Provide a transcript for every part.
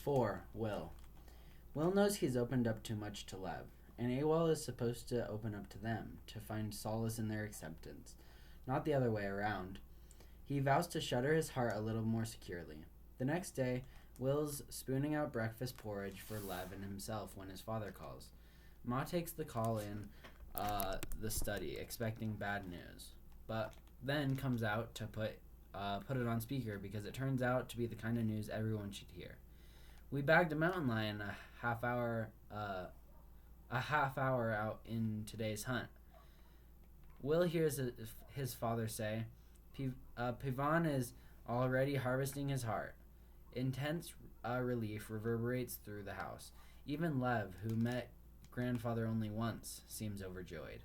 4. Will. Will knows he's opened up too much to Lev, and AWOL is supposed to open up to them, to find solace in their acceptance, not the other way around. He vows to shutter his heart a little more securely. The next day, Will's spooning out breakfast porridge for Lev and himself when his father calls. Ma takes the call in the study, expecting bad news, but then comes out to put it on speaker because it turns out to be the kind of news everyone should hear. We bagged a mountain lion a half hour out in today's hunt. Will hears his father say, Pivan is already harvesting his heart. Intense relief reverberates through the house. Even Lev, who met grandfather only once, seems overjoyed.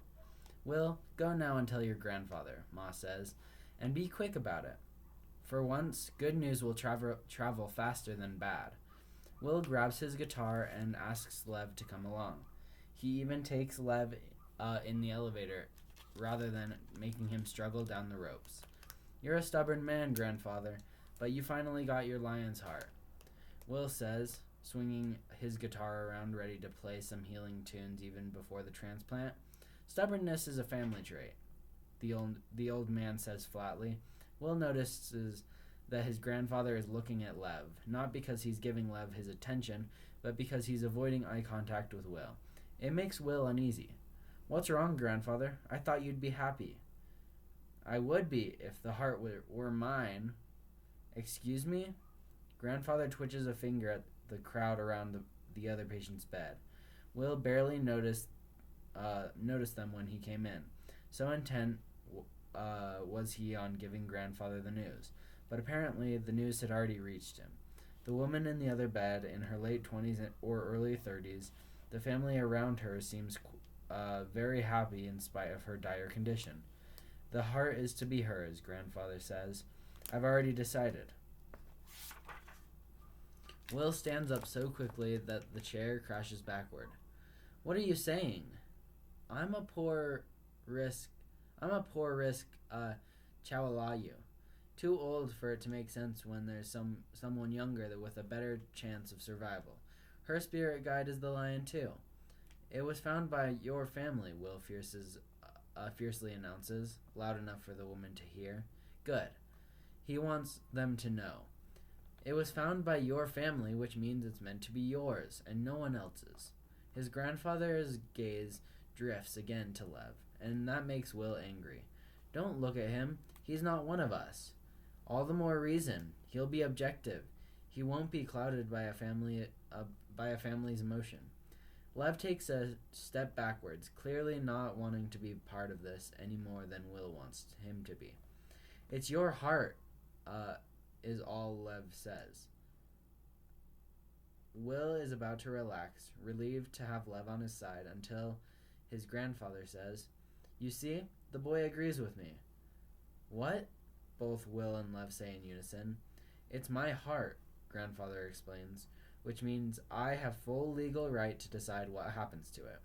Will, go now and tell your grandfather, Ma says, and be quick about it. For once, good news will travel faster than bad. Will grabs his guitar and asks Lev to come along. He even takes Lev in the elevator rather than making him struggle down the ropes. You're a stubborn man, grandfather, but you finally got your lion's heart, Will says, swinging his guitar around ready to play some healing tunes even before the transplant. Stubbornness is a family trait, the old man says flatly. Will notices that his grandfather is looking at Lev, not because he's giving Lev his attention, but because he's avoiding eye contact with Will. It makes Will uneasy. What's wrong, grandfather? I thought you'd be happy. I would be if the heart were mine. Excuse me? Grandfather twitches a finger at the crowd around the other patient's bed. Will barely noticed them when he came in. So intent was he on giving grandfather the news. But apparently the news had already reached him. The woman in the other bed, in her late 20s or early 30s, the family around her seems very happy in spite of her dire condition. The heart is to be hers, grandfather says. I've already decided. Will stands up so quickly that the chair crashes backward. What are you saying? I'm a poor risk Chawalayu. Too old for it to make sense when there's someone younger with a better chance of survival. Her spirit guide is the lion too. It was found by your family, Will fiercely announces, loud enough for the woman to hear. Good. He wants them to know. It was found by your family, which means it's meant to be yours, and no one else's. His grandfather's gaze drifts again to Lev, and that makes Will angry. Don't look at him. He's not one of us. All the more reason. He'll be objective. He won't be clouded by a family's emotion. Lev takes a step backwards, clearly not wanting to be part of this any more than Will wants him to be. It's your heart, is all Lev says. Will is about to relax, relieved to have Lev on his side, until his grandfather says, You see, the boy agrees with me. What? Both Will and Lev say in unison. It's my heart, grandfather explains, which means I have full legal right to decide what happens to it,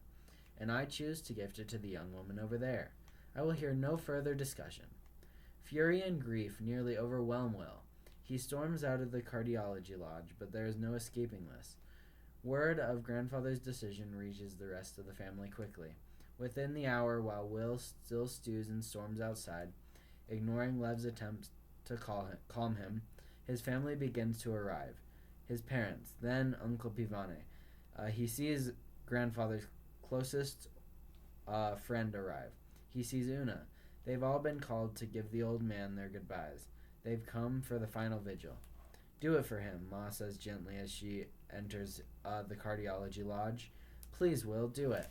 and I choose to gift it to the young woman over there. I will hear no further discussion. Fury and grief nearly overwhelm Will. He storms out of the cardiology lodge, but there is no escaping this. Word of grandfather's decision reaches the rest of the family quickly. Within the hour, while Will still stews and storms outside, ignoring Lev's attempts to calm him, his family begins to arrive. His parents, then Uncle Pivane. He sees grandfather's closest friend arrive. He sees Una. They've all been called to give the old man their goodbyes. They've come for the final vigil. Do it for him, Ma says gently as she enters the cardiology lodge. Please, Will, do it.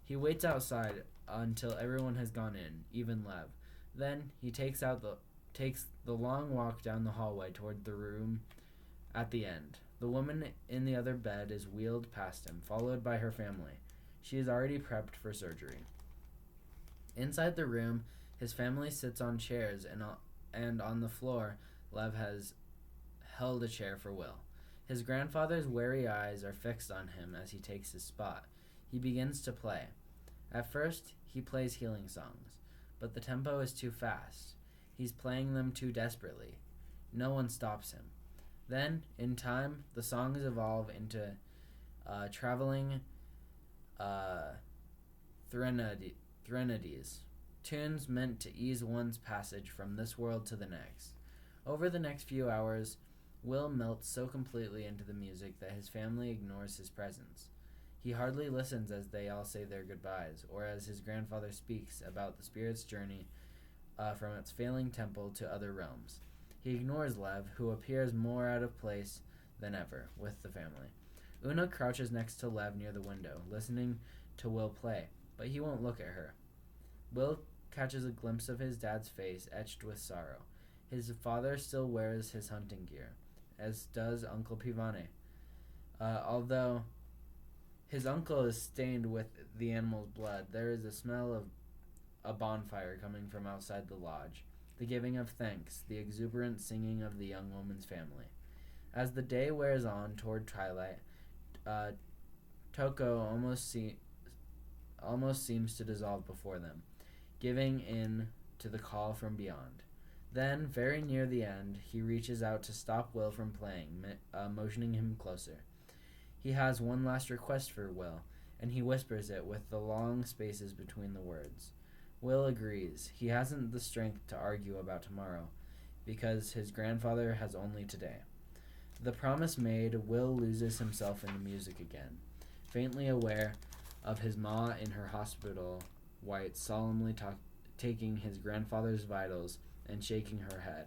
He waits outside until everyone has gone in, even Lev. Then he takes the long walk down the hallway toward the room at the end. The woman in the other bed is wheeled past him, followed by her family. She is already prepped for surgery. Inside the room, his family sits on chairs, and on the floor, Lev has held a chair for Will. His grandfather's wary eyes are fixed on him as he takes his spot. He begins to play. At first, he plays healing songs, but the tempo is too fast. He's playing them too desperately. No one stops him. Then, in time, the songs evolve into traveling threnodies, tunes meant to ease one's passage from this world to the next. Over the next few hours, Will melts so completely into the music that his family ignores his presence. He hardly listens as they all say their goodbyes, or as his grandfather speaks about the spirit's journey from its failing temple to other realms. He ignores Lev, who appears more out of place than ever with the family. Una crouches next to Lev near the window, listening to Will play, but he won't look at her. Will catches a glimpse of his dad's face etched with sorrow. His father still wears his hunting gear, as does Uncle Pivane. Although his uncle is stained with the animal's blood, there is a smell of a bonfire coming from outside the lodge, the giving of thanks, the exuberant singing of the young woman's family. As the day wears on toward twilight, Toko almost seems to dissolve before them, giving in to the call from beyond. Then, very near the end, he reaches out to stop Will from playing, motioning him closer. He has one last request for Will, and he whispers it with the long spaces between the words. Will agrees. He hasn't the strength to argue about tomorrow, because his grandfather has only today. The promise made, Will loses himself in the music again, faintly aware of his ma in her hospital white solemnly taking his grandfather's vitals and shaking her head.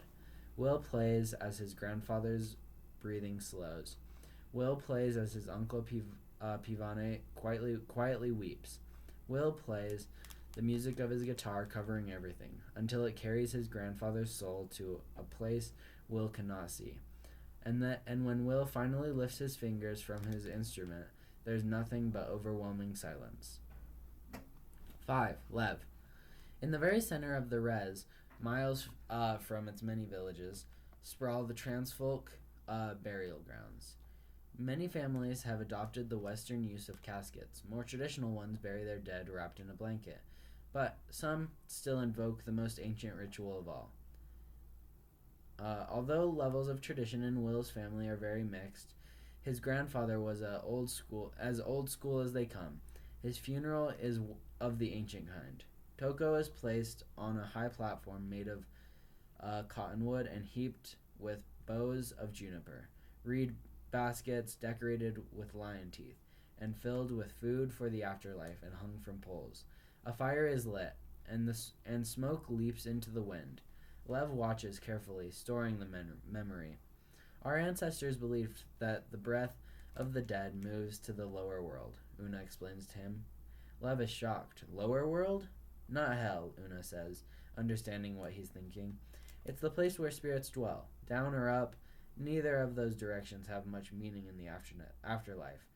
Will plays as his grandfather's breathing slows. Will plays as his uncle Pivane quietly weeps. Will plays the music of his guitar covering everything, until it carries his grandfather's soul to a place Will cannot see. And when Will finally lifts his fingers from his instrument, there's nothing but overwhelming silence. 5. Lev. In the very center of the res, miles from its many villages, sprawl the Transfolk burial grounds. Many families have adopted the Western use of caskets. More traditional ones bury their dead wrapped in a blanket, but some still invoke the most ancient ritual of all. Although levels of tradition in Will's family are very mixed, his grandfather was old school as they come. His funeral is of the ancient kind. Toko is placed on a high platform made of cottonwood and heaped with boughs of juniper, reed baskets decorated with lion teeth, and filled with food for the afterlife and hung from poles. A fire is lit, and smoke leaps into the wind. Lev watches carefully, storing the memory. Our ancestors believed that the breath of the dead moves to the lower world, Una explains to him. Lev is shocked. Lower world? Not hell, Una says, understanding what he's thinking. It's the place where spirits dwell. Down or up, neither of those directions have much meaning in the afterlife.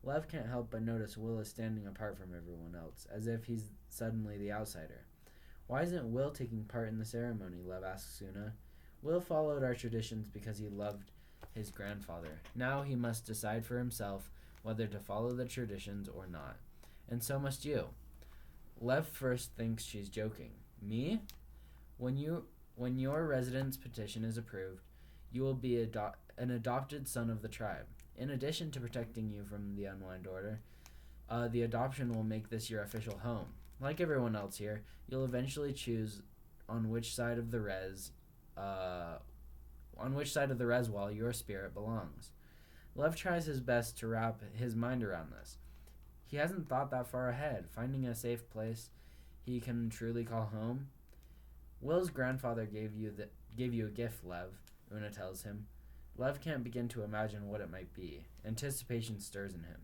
Lev can't help but notice Will is standing apart from everyone else, as if he's suddenly the outsider. Why isn't Will taking part in the ceremony? Lev asks Una. Will followed our traditions because he loved his grandfather. Now he must decide for himself whether to follow the traditions or not. And so must you. Lev first thinks she's joking. Me? When your residence petition is approved, you will be an adopted son of the tribe. In addition to protecting you from the Unwind Order, the adoption will make this your official home. Like everyone else here, you'll eventually choose on which side of the res wall your spirit belongs. Lev tries his best to wrap his mind around this. He hasn't thought that far ahead, finding a safe place he can truly call home. Will's grandfather gave you a gift, Lev, Una tells him. Lev can't begin to imagine what it might be. Anticipation stirs in him.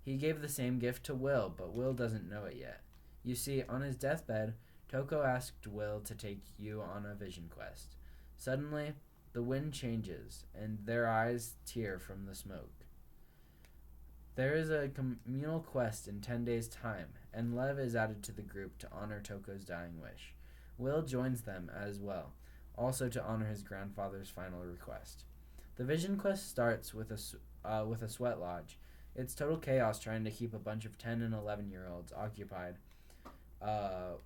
He gave the same gift to Will, but Will doesn't know it yet. You see, on his deathbed, Toko asked Will to take you on a vision quest. Suddenly, the wind changes, and their eyes tear from the smoke. There is a communal quest in 10 days' time, and Lev is added to the group to honor Toko's dying wish. Will joins them as well, also to honor his grandfather's final request. The vision quest starts with a sweat lodge. It's total chaos trying to keep a bunch of 10 and 11-year-olds occupied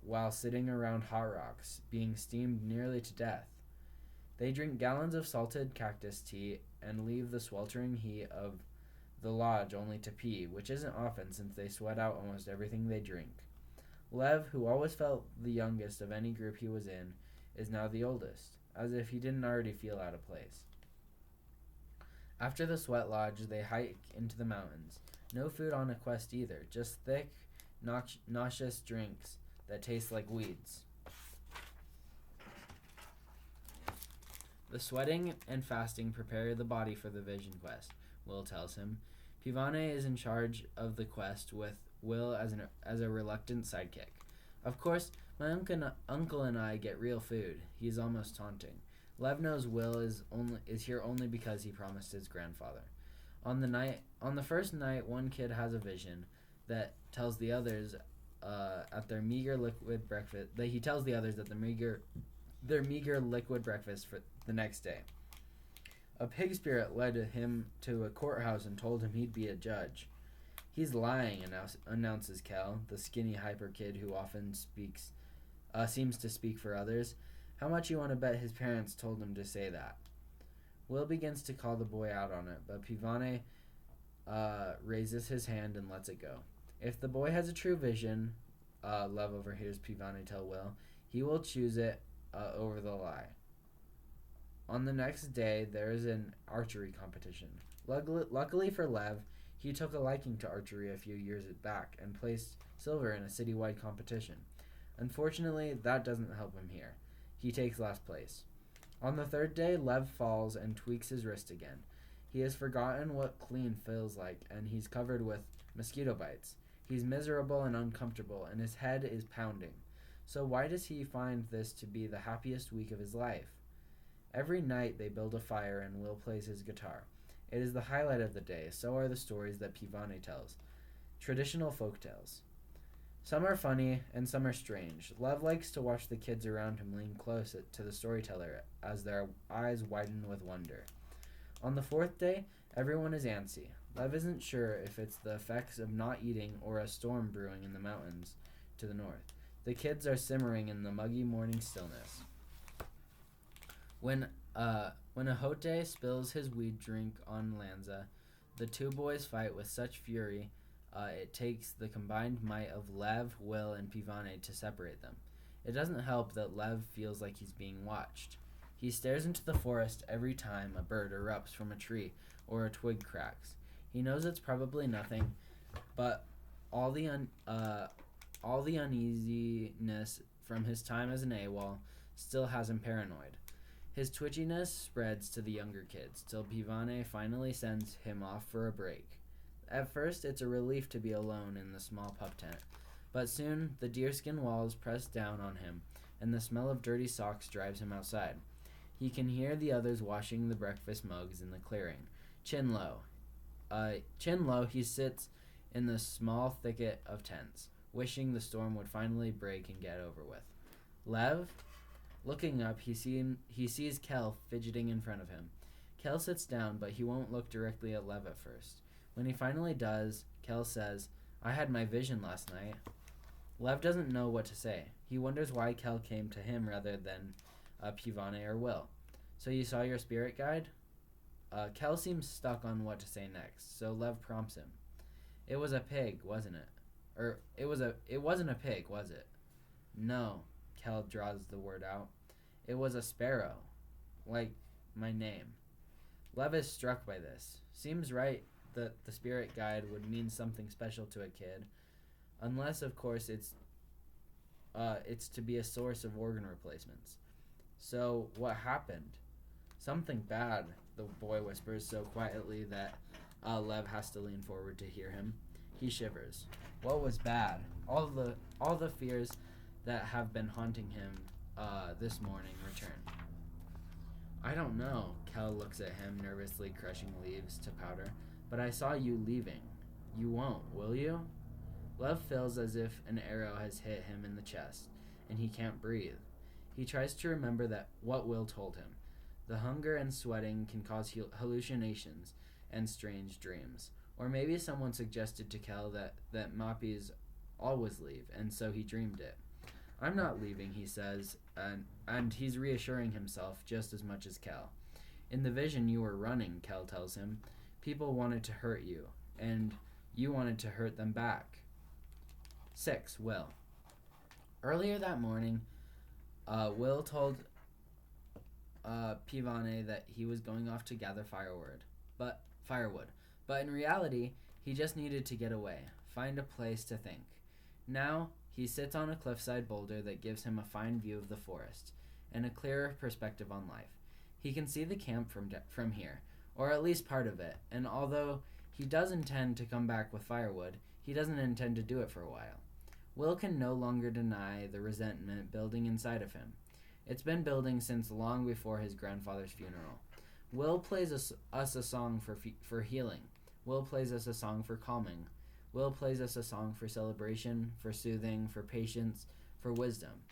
while sitting around hot rocks, being steamed nearly to death. They drink gallons of salted cactus tea and leave the sweltering heat of the lodge only to pee, which isn't often since they sweat out almost everything they drink. Lev, who always felt the youngest of any group he was in, is now the oldest, as if he didn't already feel out of place. After the sweat lodge, they hike into the mountains. No food on a quest either, just thick, nauseous drinks that taste like weeds. The sweating and fasting prepare the body for the vision quest, Will tells him. Pivane is in charge of the quest with Will as a reluctant sidekick. Of course, my uncle and I get real food. He's almost taunting. Lev knows Will is here only because he promised his grandfather. On the first night, one kid has a vision that tells the others at their meager liquid breakfast that he tells the others that their meager liquid breakfast for the next day. A pig spirit led him to a courthouse and told him he'd be a judge. He's lying, announces Kel, the skinny hyper kid who often seems to speak for others. How much you want to bet his parents told him to say that? Will begins to call the boy out on it, but Pivane raises his hand and lets it go. If the boy has a true vision, Lev overhears Pivane tell Will, he will choose it over the lie. On the next day, there is an archery competition. Luckily for Lev, he took a liking to archery a few years back and placed silver in a citywide competition. Unfortunately, that doesn't help him here. He takes last place. On the third day, Lev falls and tweaks his wrist again. He has forgotten what clean feels like, and he's covered with mosquito bites. He's miserable and uncomfortable, and his head is pounding. So why does he find this to be the happiest week of his life? Every night they build a fire and Will plays his guitar. It is the highlight of the day, so are the stories that Pivane tells. Traditional folktales. Some are funny and some are strange. Lev likes to watch the kids around him lean close to the storyteller as their eyes widen with wonder. On the fourth day, everyone is antsy. Lev isn't sure if it's the effects of not eating or a storm brewing in the mountains to the north. The kids are simmering in the muggy morning stillness. When Ahote spills his weed drink on Lanza, the two boys fight with such fury it takes the combined might of Lev, Will, and Pivane to separate them. It doesn't help that Lev feels like he's being watched. He stares into the forest every time a bird erupts from a tree or a twig cracks. He knows it's probably nothing, but all the uneasiness from his time as an AWOL still has him paranoid. His twitchiness spreads to the younger kids, till Pivane finally sends him off for a break. At first, it's a relief to be alone in the small pup tent, but soon the deerskin walls press down on him, and the smell of dirty socks drives him outside. He can hear the others washing the breakfast mugs in the clearing. Chin low, he sits in the small thicket of tents, wishing the storm would finally break and get over with. Lev? Looking up, he sees Kel fidgeting in front of him. Kel sits down, but he won't look directly at Lev at first. When he finally does, Kel says, "I had my vision last night." Lev doesn't know what to say. He wonders why Kel came to him rather than Pivane or Will. "So you saw your spirit guide?" Kel seems stuck on what to say next, so Lev prompts him. "It was a pig, wasn't it? It wasn't a pig, was it?" "No," Kel draws the word out. "It was a sparrow. Like my name." Lev is struck by this. Seems right that the spirit guide would mean something special to a kid, unless, of course, it's to be a source of organ replacements. "So, what happened?" "Something bad," the boy whispers so quietly that Lev has to lean forward to hear him. He shivers. "What was bad?" All the fears that have been haunting him this morning return. "I don't know." Kel looks at him, nervously crushing leaves to powder. "But I saw you leaving. You won't, will you?" Lev feels as if an arrow has hit him in the chest, and he can't breathe. He tries to remember what Will told him. The hunger and sweating can cause hallucinations and strange dreams. Or maybe someone suggested to Kel that Mappies always leave, and so he dreamed it. I'm not leaving, he says, and he's reassuring himself just as much as Kel. In the vision you were running, Kel tells him. People wanted to hurt you, and you wanted to hurt them back. 6. Will. Earlier that morning, Will told Pivane that he was going off to gather firewood. But in reality, he just needed to get away, find a place to think. Now, he sits on a cliffside boulder that gives him a fine view of the forest, and a clearer perspective on life. He can see the camp from here, or at least part of it, and although he does intend to come back with firewood, he doesn't intend to do it for a while. Will can no longer deny the resentment building inside of him. It's been building since long before his grandfather's funeral. Will plays us a song for healing. Will plays us a song for calming. Will plays us a song for celebration, for soothing, for patience, for wisdom.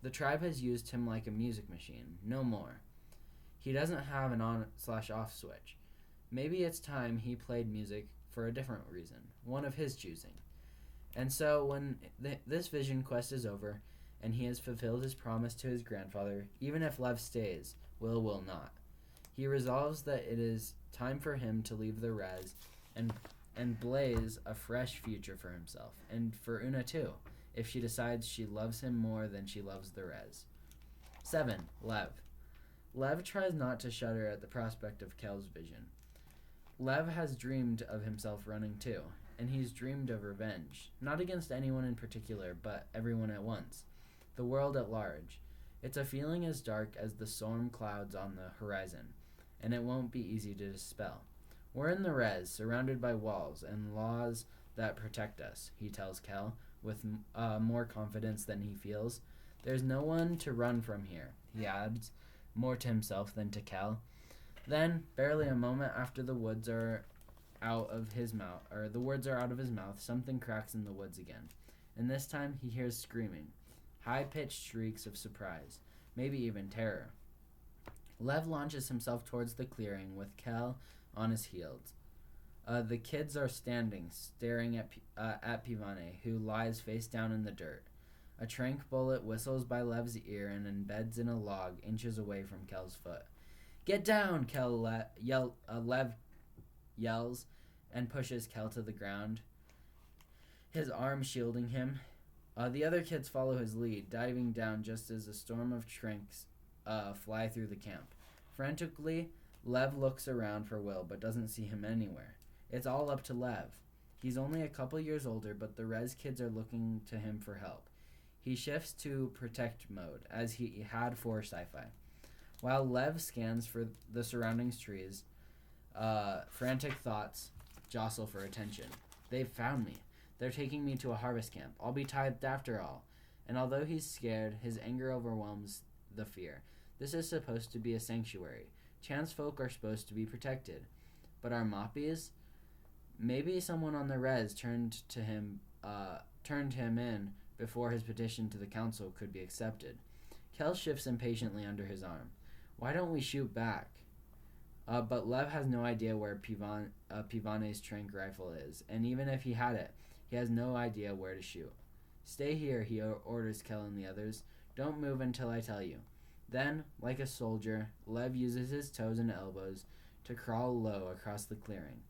The tribe has used him like a music machine, no more. He doesn't have an on/off switch. Maybe it's time he played music for a different reason, one of his choosing. And so when this vision quest is over, and he has fulfilled his promise to his grandfather, even if Lev stays, will not. He resolves that it is time for him to leave the res and blaze a fresh future for himself, and for Una too, if she decides she loves him more than she loves the res. 7. Lev. Lev tries not to shudder at the prospect of Kel's vision. Lev has dreamed of himself running too, and he's dreamed of revenge, not against anyone in particular, but everyone at once. The world at large. It's a feeling as dark as the storm clouds on the horizon, and it won't be easy to dispel. We're in the res, surrounded by walls and laws that protect us, he tells Kel, with more confidence than he feels. There's no one to run from here, he adds, more to himself than to Kel. Then, barely a moment after the words are out of his mouth, something cracks in the woods again, and this time he hears screaming, high-pitched shrieks of surprise, maybe even terror. Lev launches himself towards the clearing with Kel on his heels. The kids are standing, staring at Pivane, who lies face down in the dirt. A trank bullet whistles by Lev's ear and embeds in a log inches away from Kel's foot. Get down, Lev yells and pushes Kel to the ground, his arm shielding him. The other kids follow his lead, diving down just as a storm of tranks fly through the camp. Frantically, Lev looks around for Will, but doesn't see him anywhere. It's all up to Lev. He's only a couple years older, but the res kids are looking to him for help. He shifts to protect mode, as he had for sci-fi. While Lev scans for the surrounding trees, frantic thoughts jostle for attention. They've found me. They're taking me to a harvest camp. I'll be tithed after all. And although he's scared, his anger overwhelms the fear. This is supposed to be a sanctuary. Chance folk are supposed to be protected. But our Moppies? Maybe someone on the res turned him in before his petition to the council could be accepted. Kel shifts impatiently under his arm. Why don't we shoot back? But Lev has no idea where Pivane's trank rifle is, and even if he had it, he has no idea where to shoot. Stay here, he orders Kel and the others. Don't move until I tell you. Then, like a soldier, Lev uses his toes and elbows to crawl low across the clearing.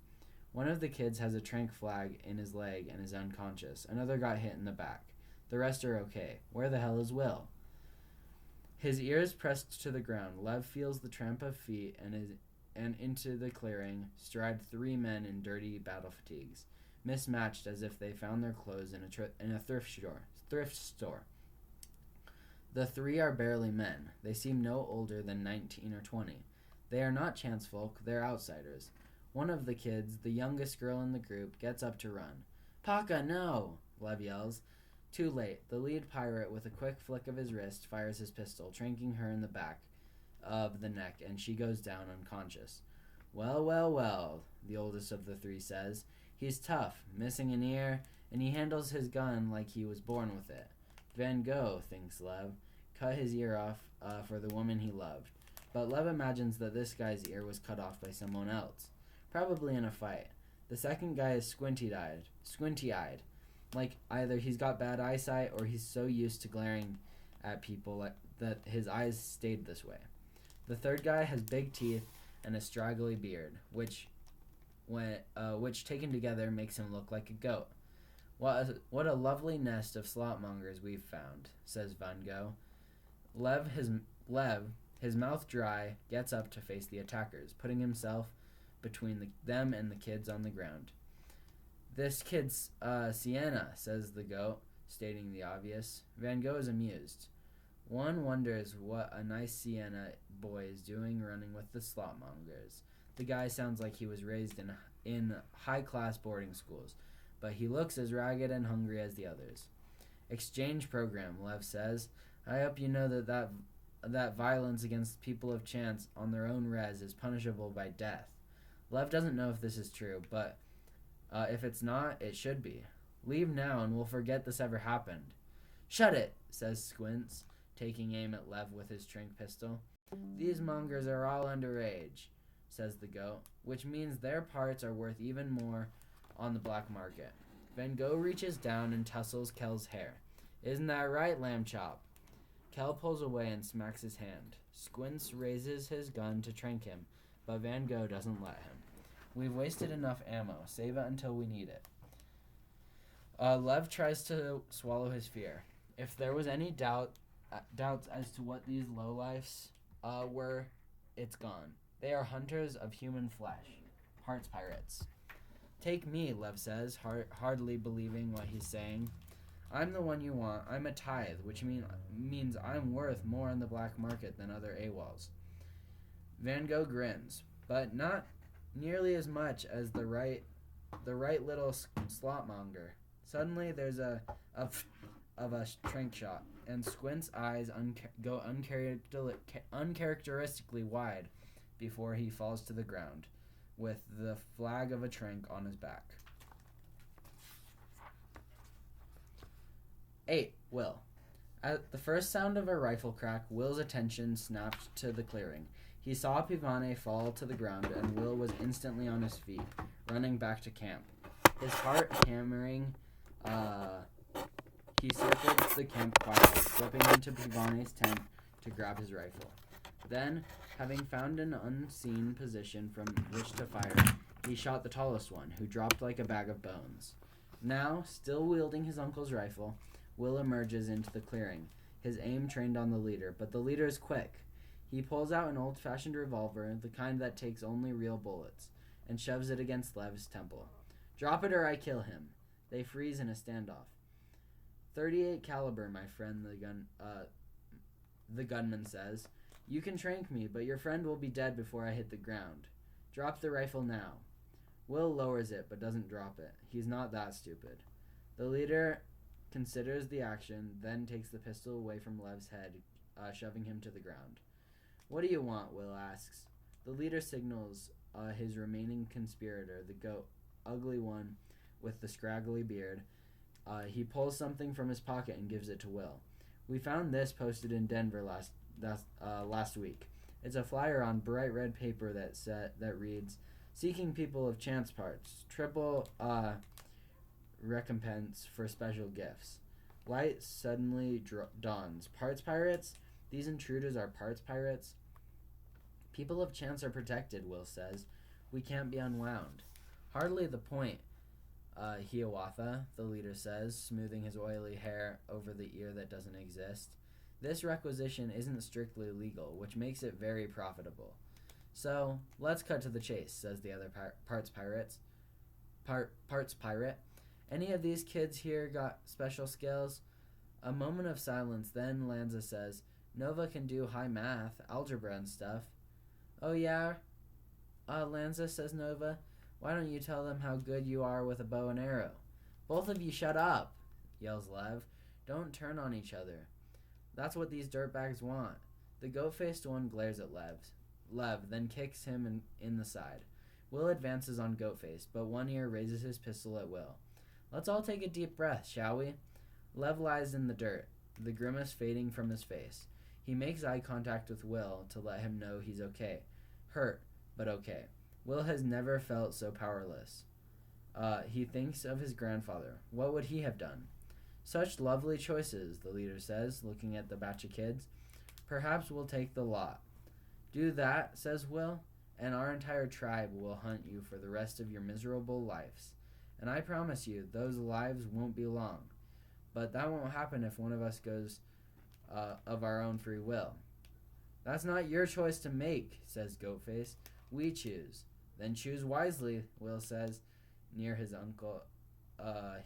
One of the kids has a trank flag in his leg and is unconscious. Another got hit in the back. The rest are okay. Where the hell is Will? His ears pressed to the ground, Lev feels the tramp of feet and into the clearing stride 3 men in dirty battle fatigues, mismatched as if they found their clothes in a thrift store. The 3 are barely men. They seem no older than 19 or 20. They are not chance folk, they're outsiders. One of the kids, the youngest girl in the group, gets up to run. Paka, no! Lev yells. Too late. The lead pirate, with a quick flick of his wrist, fires his pistol, tranking her in the back of the neck, and she goes down unconscious. Well, the oldest of the 3 says. He's tough, missing an ear, and he handles his gun like he was born with it. Van Gogh, thinks Lev, cut his ear off for the woman he loved. But Lev imagines that this guy's ear was cut off by someone else, probably in a fight. The second guy is squinty-eyed. like either he's got bad eyesight or he's so used to glaring at people that his eyes stayed this way. The third guy has big teeth and a straggly beard, which taken together makes him look like a goat. What a lovely nest of slopmongers we've found, says Van Gogh. Lev, his mouth dry, gets up to face the attackers, putting himself between them and the kids on the ground. This kid's Sienna, says the goat, stating the obvious. Van Gogh is amused. One wonders what a nice Sienna boy is doing running with the slopmongers. The guy sounds like he was raised in high-class boarding schools, but he looks as ragged and hungry as the others. Exchange program, Lev says. I hope you know that violence against people of chance on their own res is punishable by death. Lev doesn't know if this is true, but if it's not, it should be. Leave now and we'll forget this ever happened. Shut it, says Squints, taking aim at Lev with his trank pistol. These mongers are all underage, says the goat, which means their parts are worth even more on the black market. Van Gogh reaches down and tussles Kel's hair. Isn't that right, lamb chop? Kel pulls away and smacks his hand. Squints raises his gun to trank him, but Van Gogh doesn't let him. We've wasted enough ammo. Save it until we need it. Lev tries to swallow his fear. If there was any doubts as to what these lowlifes were, it's gone. They are hunters of human flesh. Parts pirates. Take me, Lev says, hardly believing what he's saying. I'm the one you want. I'm a tithe, which means I'm worth more on the black market than other AWOLs. Van Gogh grins, but not nearly as much as the right little slopmonger. Suddenly, there's a trank shot, and Squint's eyes go uncharacteristically wide before he falls to the ground, with the flag of a trank on his back. 8. Will. At the first sound of a rifle crack, Will's attention snapped to the clearing. He saw Pivane fall to the ground, and Will was instantly on his feet, running back to camp. His heart hammering, he circled the camp quietly, slipping into Pivane's tent to grab his rifle. Then, having found an unseen position from which to fire, he shot the tallest one, who dropped like a bag of bones. Now, still wielding his uncle's rifle, Will emerges into the clearing, his aim trained on the leader, but the leader is quick. He pulls out an old-fashioned revolver, the kind that takes only real bullets, and shoves it against Lev's temple. Drop it or I kill him. They freeze in a standoff. 38 caliber, my friend, the gunman says. You can trank me, but your friend will be dead before I hit the ground. Drop the rifle now. Will lowers it, but doesn't drop it. He's not that stupid. The leader considers the action, then takes the pistol away from Lev's head, shoving him to the ground. What do you want? Will asks. The leader signals his remaining conspirator, the goat, ugly one with the scraggly beard. He pulls something from his pocket and gives it to Will. We found this posted in Denver last week. It's a flyer on bright red paper that reads, "Seeking people of chance parts. Triple recompense for special gifts." Light suddenly dawns. Parts pirates? These intruders are parts pirates? People of chance are protected, Will says. We can't be unwound. Hardly the point, Hiawatha, the leader says, smoothing his oily hair over the ear that doesn't exist. This requisition isn't strictly legal, which makes it very profitable. So, let's cut to the chase, says the other parts pirate. Any of these kids here got special skills? A moment of silence, then Lanza says, Nova can do high math, algebra and stuff. Oh yeah? Lanza, says Nova. Why don't you tell them how good you are with a bow and arrow? Both of you shut up, yells Lev. Don't turn on each other. That's what these dirtbags want. The goat-faced one glares at Lev, then kicks him in the side. Will advances on Goatface, but One Ear raises his pistol at Will. Let's all take a deep breath, shall we? Lev lies in the dirt, the grimace fading from his face. He makes eye contact with Will to let him know he's okay. Hurt, but okay. Will has never felt so powerless. He thinks of his grandfather. What would he have done? Such lovely choices, the leader says, looking at the batch of kids. Perhaps we'll take the lot. Do that, says Will, and our entire tribe will hunt you for the rest of your miserable lives. And I promise you, those lives won't be long. But that won't happen if one of us goes of our own free will. That's not your choice to make, says Goatface. We choose. Then choose wisely, Will says. Near his uncle,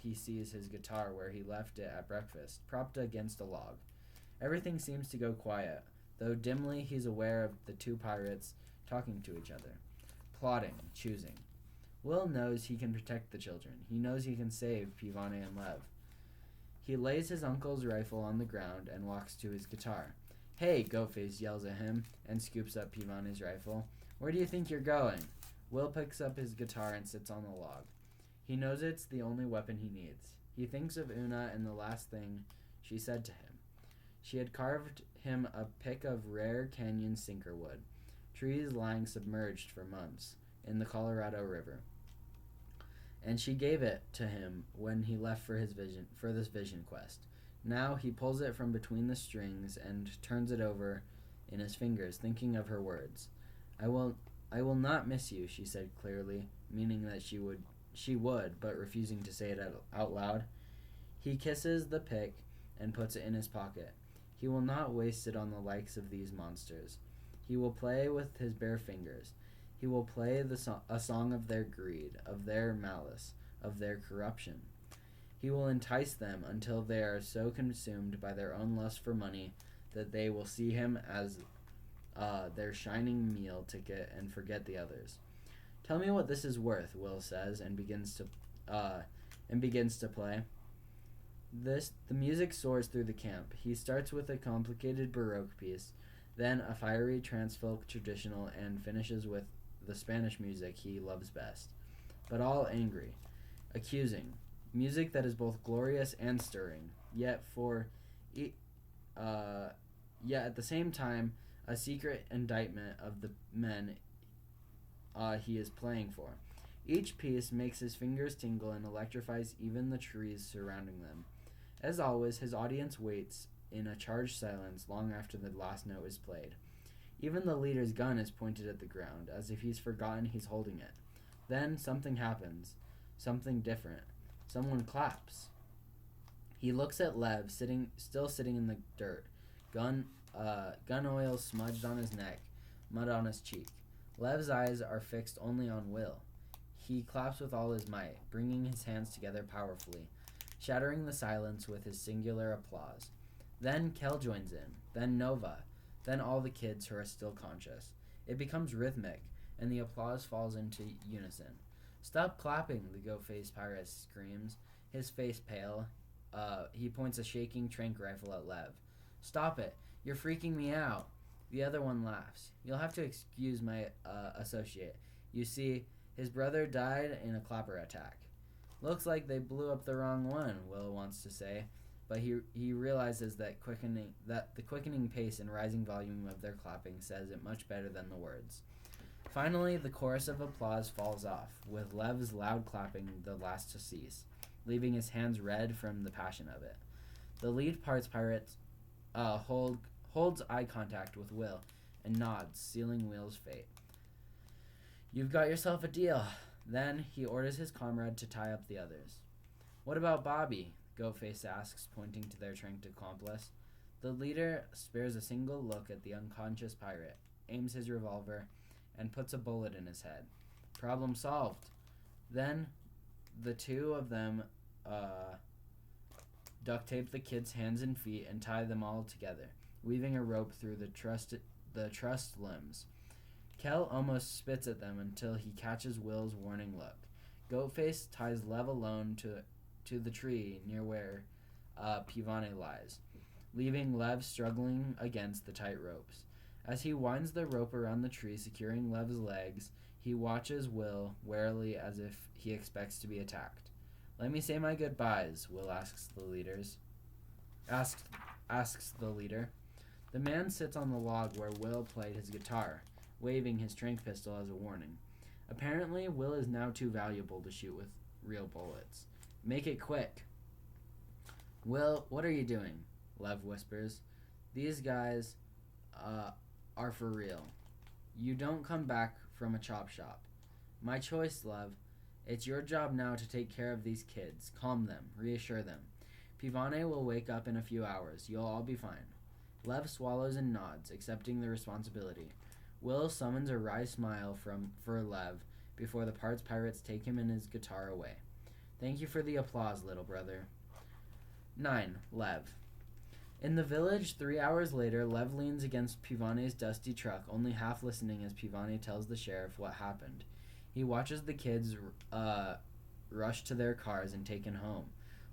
he sees his guitar where he left it at breakfast, propped against a log. Everything seems to go quiet, though dimly he's aware of the two pirates talking to each other, plotting, choosing. Will knows he can protect the children. He knows he can save Pivane and Lev. He lays his uncle's rifle on the ground and walks to his guitar. Hey, Goatface yells at him and scoops up Pivane's rifle. Where do you think you're going? Will picks up his guitar and sits on the log. He knows it's the only weapon he needs. He thinks of Una and the last thing she said to him. She had carved him a pick of rare canyon sinker wood, trees lying submerged for months in the Colorado River. And she gave it to him when he left for this vision quest. Now he pulls it from between the strings and turns it over in his fingers, thinking of her words. I will not miss you, she said clearly, meaning that she would, but refusing to say it out loud. He kisses the pick and puts it in his pocket. He will not waste it on the likes of these monsters. He will play with his bare fingers. He will play a song of their greed, of their malice, of their corruption. He will entice them until they are so consumed by their own lust for money that they will see him as their shining meal ticket and forget the others. Tell me what this is worth, Will says, and begins to play. The music soars through the camp. He starts with a complicated Baroque piece, then a fiery trans-folk traditional, and finishes with the Spanish music he loves best. But all angry, accusing, music that is both glorious and stirring, yet at the same time a secret indictment of the men he is playing for. Each piece makes his fingers tingle and electrifies even the trees surrounding them. As always, his audience waits in a charged silence long after the last note is played. Even the leader's gun is pointed at the ground, as if he's forgotten he's holding it. Then something happens. Something different. Someone claps. He looks at Lev, still sitting in the dirt, gun oil smudged on his neck, mud on his cheek. Lev's eyes are fixed only on Will. He claps with all his might, bringing his hands together powerfully, shattering the silence with his singular applause. Then Kel joins in, then Nova, then all the kids who are still conscious. It becomes rhythmic, and the applause falls into unison. Stop clapping, the goat-faced pirate screams, his face pale. He points a shaking trank rifle at Lev. Stop it, you're freaking me out. The other one laughs. You'll have to excuse my associate. You see, his brother died in a clapper attack. Looks like they blew up the wrong one, Will wants to say, but he realizes that the quickening pace and rising volume of their clapping says it much better than the words. Finally, the chorus of applause falls off, with Lev's loud clapping the last to cease, leaving his hands red from the passion of it. The lead part's pirate holds eye contact with Will and nods, sealing Will's fate. You've got yourself a deal. Then he orders his comrade to tie up the others. What about Bobby? Goatface asks, pointing to their tranked accomplice. The leader spares a single look at the unconscious pirate, aims his revolver, and puts a bullet in his head. Problem solved. Then the two of them duct tape the kid's hands and feet and tie them all together, weaving a rope through the trussed limbs. Kel almost spits at them until he catches Will's warning look. Goatface ties Lev alone to the tree near where Pivane lies, leaving Lev struggling against the tight ropes. As he winds the rope around the tree, securing Lev's legs, he watches Will warily as if he expects to be attacked. Let me say my goodbyes, Will asks the leader. The man sits on the log where Will played his guitar, waving his trank pistol as a warning. Apparently, Will is now too valuable to shoot with real bullets. Make it quick. Will, what are you doing? Lev whispers. These guys are for real. You don't come back from a chop shop. My choice, Lev. It's your job now to take care of these kids. Calm them. Reassure them. Pivane will wake up in a few hours. You'll all be fine. Lev swallows and nods, accepting the responsibility. Will summons a wry smile for Lev before the parts pirates take him and his guitar away. Thank you for the applause, little brother. 9. Lev. In the village, 3 hours later, Lev leans against Pivane's dusty truck, only half listening as Pivane tells the sheriff what happened. He watches the kids rush to their cars and taken home.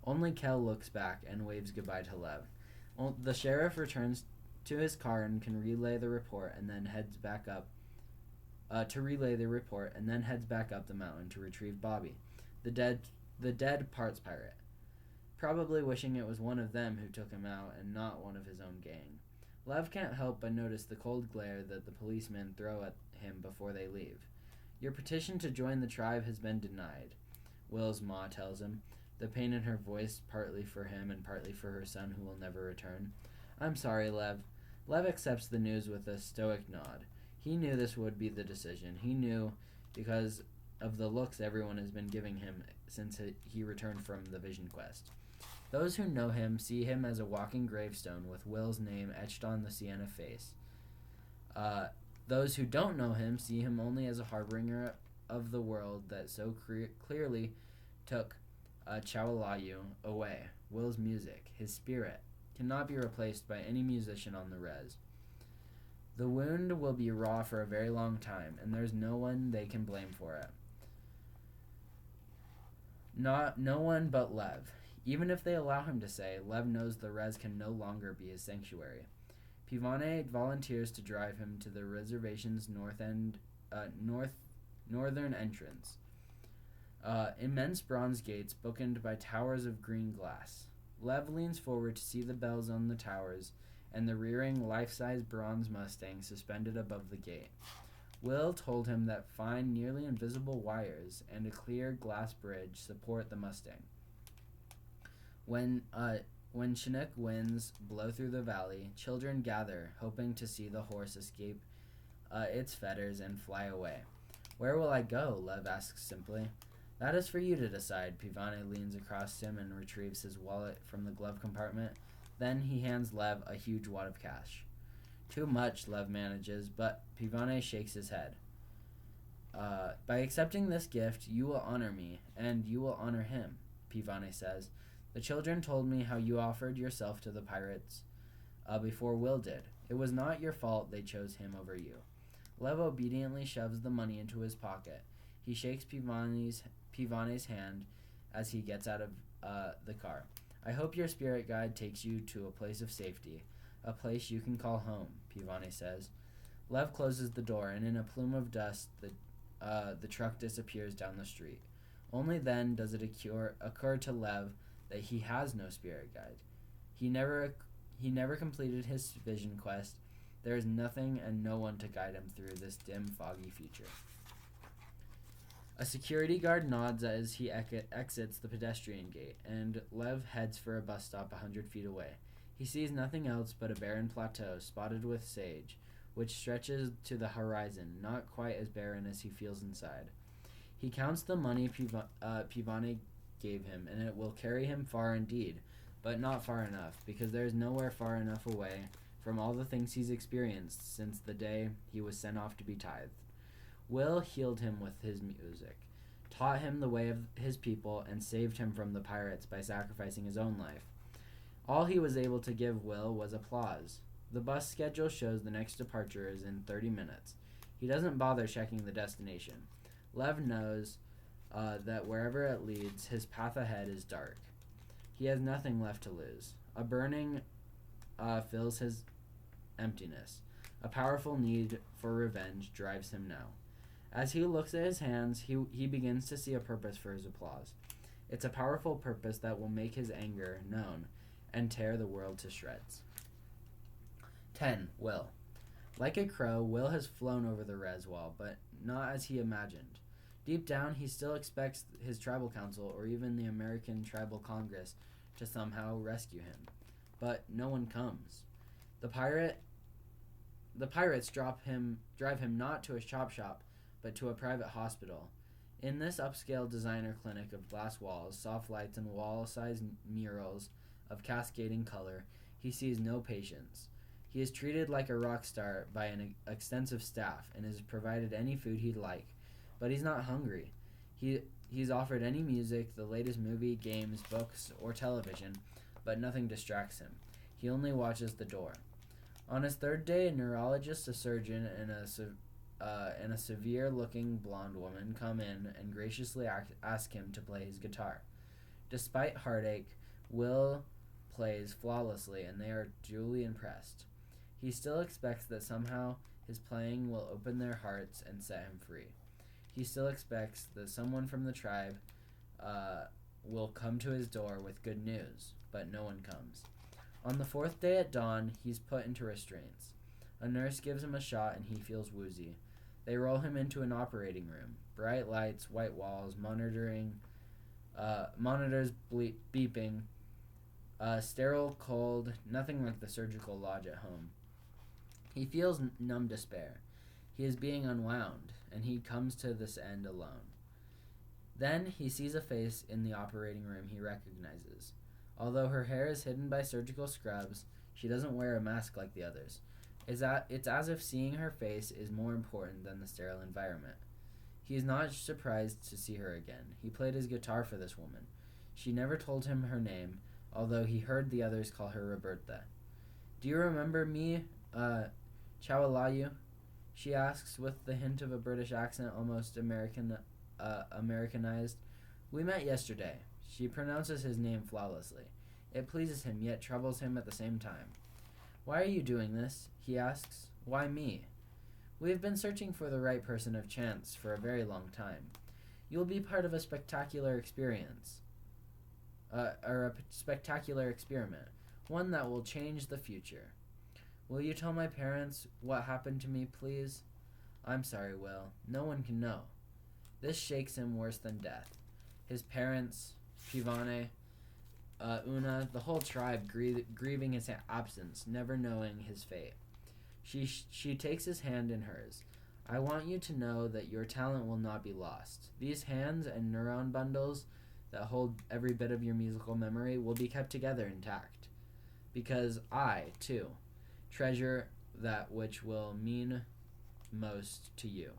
Only Kel looks back and waves goodbye to Lev. The sheriff returns to his car and can relay the report and then heads back up the mountain to retrieve Bobby, the dead parts pirate, probably wishing it was one of them who took him out and not one of his own gang. Lev can't help but notice the cold glare that the policemen throw at him before they leave. Your petition to join the tribe has been denied, Will's ma tells him, the pain in her voice partly for him and partly for her son who will never return. I'm sorry, Lev. Lev accepts the news with a stoic nod. He knew this would be the decision. He knew because of the looks everyone has been giving him since he returned from the Vision Quest. Those who know him see him as a walking gravestone with Will's name etched on the sienna face. Those who don't know him see him only as a harbinger of the world that so clearly took Chawalayu away. Will's music, his spirit, cannot be replaced by any musician on the res. The wound will be raw for a very long time, and there's no one they can blame for it. No one but Lev. Even if they allow him to say, Lev knows the res can no longer be his sanctuary. Pivane volunteers to drive him to the reservation's northern entrance. Immense bronze gates bookended by towers of green glass. Lev leans forward to see the bells on the towers and the rearing life-size bronze Mustang suspended above the gate. Will told him that fine, nearly invisible wires and a clear glass bridge support the Mustang. When Chinook winds blow through the valley, children gather, hoping to see the horse escape its fetters and fly away. Where will I go? Lev asks simply. That is for you to decide. Pivane leans across him and retrieves his wallet from the glove compartment. Then he hands Lev a huge wad of cash. Too much, Lev manages, but Pivane shakes his head. By accepting this gift, you will honor me, and you will honor him, Pivane says. The children told me how you offered yourself to the pirates before Will did. It was not your fault they chose him over you. Lev obediently shoves the money into his pocket. He shakes Pivane's hand as he gets out of the car. I hope your spirit guide takes you to a place of safety, a place you can call home, Pivane says. Lev closes the door, and in a plume of dust, the truck disappears down the street. Only then does it occur to Lev that he has no spirit guide. He never completed his vision quest. There is nothing and no one to guide him through this dim, foggy future. A security guard nods as he exits the pedestrian gate, and Lev heads for a bus stop 100 feet away. He sees nothing else but a barren plateau spotted with sage, which stretches to the horizon, not quite as barren as he feels inside. He counts the money Pivane gave him, and it will carry him far indeed, but not far enough, because there is nowhere far enough away from all the things he's experienced since the day he was sent off to be tithed. Will healed him with his music, taught him the way of his people, and saved him from the pirates by sacrificing his own life. All he was able to give Will was applause. The bus schedule shows the next departure is in 30 minutes. He doesn't bother checking the destination. Lev knows that wherever it leads, his path ahead is dark. He has nothing left to lose. A burning fills his emptiness. A powerful need for revenge drives him now. As he looks at his hands, he begins to see a purpose for his applause. It's a powerful purpose that will make his anger known and tear the world to shreds. 10. Will. Like a crow, Will has flown over the res wall, but not as he imagined. Deep down, he still expects his tribal council or even the American Tribal Congress to somehow rescue him. But no one comes. The pirates drive him not to a chop shop, but to a private hospital. In this upscale designer clinic of glass walls, soft lights, and wall-sized murals of cascading color, he sees no patients. He is treated like a rock star by an extensive staff and is provided any food he'd like, but he's not hungry. He's offered any music, the latest movie, games, books, or television, but nothing distracts him. He only watches the door. On his third day, a neurologist, a surgeon, and a severe-looking blonde woman come in and graciously ask him to play his guitar. Despite heartache, Will plays flawlessly, and they are duly impressed. He still expects that somehow his playing will open their hearts and set him free. He still expects that someone from the tribe will come to his door with good news, but no one comes. On the fourth day at dawn, he's put into restraints. A nurse gives him a shot and he feels woozy. They roll him into an operating room. Bright lights, white walls, monitors beeping, sterile, cold, nothing like the surgical lodge at home. He feels numb despair. He is being unwound, and he comes to this end alone. Then he sees a face in the operating room he recognizes. Although her hair is hidden by surgical scrubs, she doesn't wear a mask like the others. It's as if seeing her face is more important than the sterile environment. He is not surprised to see her again. He played his guitar for this woman. She never told him her name, although he heard the others call her Roberta. "Do you remember me, Chawalayu?" she asks with the hint of a British accent, almost Americanized. "We met yesterday." She pronounces his name flawlessly. It pleases him, yet troubles him at the same time. "Why are you doing this?" he asks. "Why me?" "We have been searching for the right person of chance for a very long time. You will be part of a spectacular experience, or a spectacular experiment, one that will change the future. Will you tell my parents what happened to me, please?" "I'm sorry, Will. No one can know." This shakes him worse than death. His parents, Pivane, Una, the whole tribe grieving his absence, never knowing his fate. She takes his hand in hers. "I want you to know that your talent will not be lost. These hands and neuron bundles that hold every bit of your musical memory will be kept together intact. Because I, too, treasure that which will mean most to you."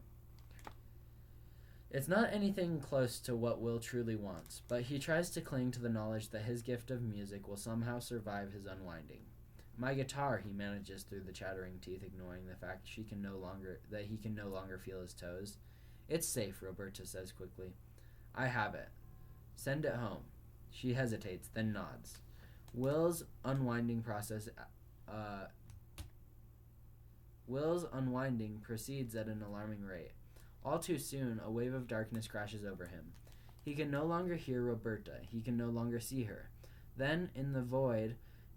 It's not anything close to what Will truly wants, but he tries to cling to the knowledge that his gift of music will somehow survive his unwinding. "My guitar," he manages through the chattering teeth, ignoring the fact he can no longer feel his toes. "It's safe," Roberta says quickly. "I have it. Send it home." She hesitates, then nods. Will's unwinding proceeds at an alarming rate. All too soon, a wave of darkness crashes over him. He can no longer hear Roberta. He can no longer see her. Then, in the void,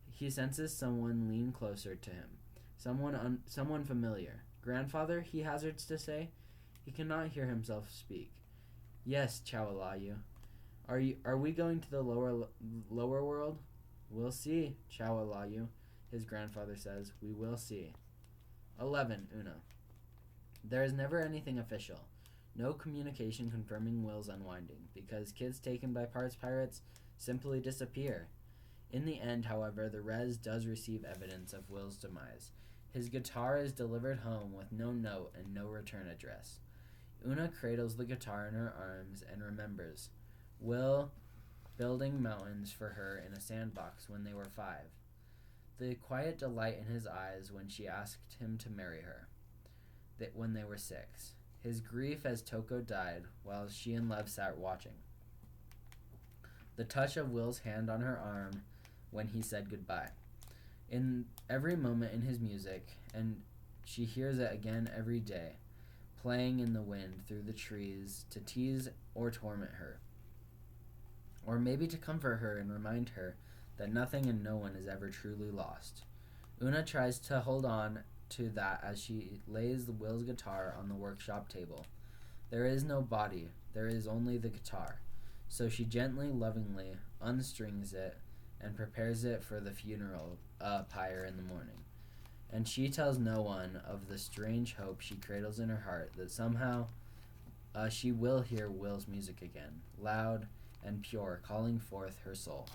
he senses someone lean closer to him. Someone familiar. "Grandfather," he hazards to say. He cannot hear himself speak. "Yes, Chawalayu. Are we going to the lower world?" "We'll see, Chawalayu," his grandfather says. "We will see." 11. Una. There is never anything official. No communication confirming Will's unwinding, because kids taken by pirates simply disappear. In the end, however, the res does receive evidence of Will's demise. His guitar is delivered home with no note and no return address. Una cradles the guitar in her arms and remembers Will building mountains for her in a sandbox when they were 5. The quiet delight in his eyes when she asked him to marry her when they were 6. His grief as Toko died while she and Lev sat watching. The touch of Will's hand on her arm when he said goodbye. In every moment in his music, and she hears it again every day, playing in the wind through the trees to tease or torment her. Or maybe to comfort her and remind her that nothing and no one is ever truly lost. Una tries to hold on to that as she lays Will's guitar on the workshop table. There is no body, There is only the guitar. So she gently, lovingly unstrings it and prepares it for the funeral pyre in the morning. And she tells no one of the strange hope she cradles in her heart that somehow she will hear Will's music again, loud and pure, calling forth her soul.